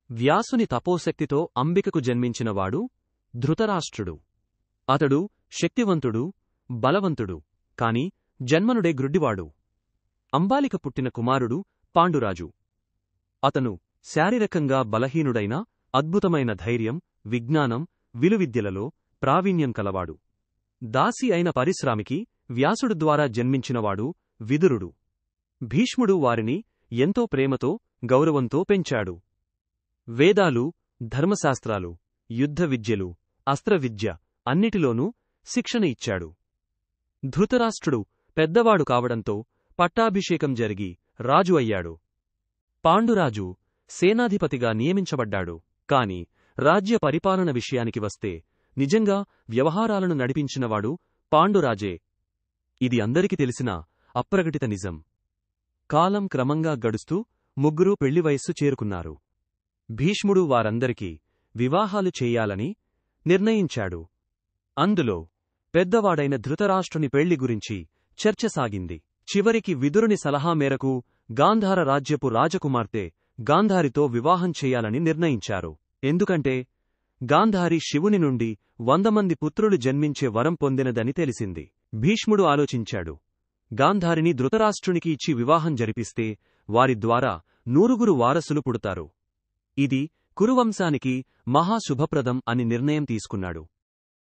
వ్యాసుని తపోశక్తితో అంబికకు జన్మించినవాడు ధృతరాష్ట్రుడు. అతడు శక్తివంతుడు, బలవంతుడు, కాని జన్మనుడే గ్రుడ్డివాడు. అంబాలిక పుట్టిన కుమారుడు పాండురాజు. అతను శారీరకంగా బలహీనుడైన అద్భుతమైన ధైర్యం, విజ్ఞానం, విలువిద్యలలో ప్రావీణ్యం కలవాడు. దాసి అయిన పరిశ్రామికి వ్యాసుడు ద్వారా జన్మించినవాడు విదురుడు. భీష్ముడు వారిని ఎంతో ప్రేమతో, గౌరవంతో పెంచాడు. వేదాలు, ధర్మశాస్త్రాలు, యుద్ధ విద్యలు, అస్త్రవిద్య అన్నిటిలోనూ శిక్షణ ఇచ్చాడు. ధృతరాష్ట్రుడు పెద్దవాడు కావడంతో పట్టాభిషేకం జరిగి రాజు అయ్యాడు. పాండురాజు సేనాధిపతిగా నియమించబడ్డాడు. కాని రాజ్య పరిపాలన విషయానికి వస్తే నిజంగా వ్యవహారాలను నడిపించినవాడు పాండురాజే. ఇది అందరికి తెలిసిన అప్రకటిత నిజం. కాలం క్రమంగా గడుస్తూ ముగ్గురూ పెళ్లి వయస్సు చేరుకున్నారు. భీష్ముడు వారందరికీ వివాహాలు చెయ్యాలని నిర్ణయించాడు. అందులో పెద్దవాడైన ధృతరాష్ట్రుని పెళ్లి గురించి చర్చ సాగింది. చివరికి విదురుని సలహా మేరకు గాంధార రాజ్యపు రాజకుమార్తె గాంధారితో వివాహం చెయ్యాలని నిర్ణయించారు. ఎందుకంటే గాంధారి శివుని నుండి 100 మంది పుత్రులు జన్మించే వరం పొందినదని తెలిసింది. భీష్ముడు ఆలోచించాడు. గాంధారిని ధృతరాష్ట్రునికి ఇచ్చి వివాహం జరిపిస్తే వారి ద్వారా 100 వారసులు పుడతారు. ఇది కురువంశానికి మహాశుభప్రదం అని నిర్ణయం తీసుకున్నాడు.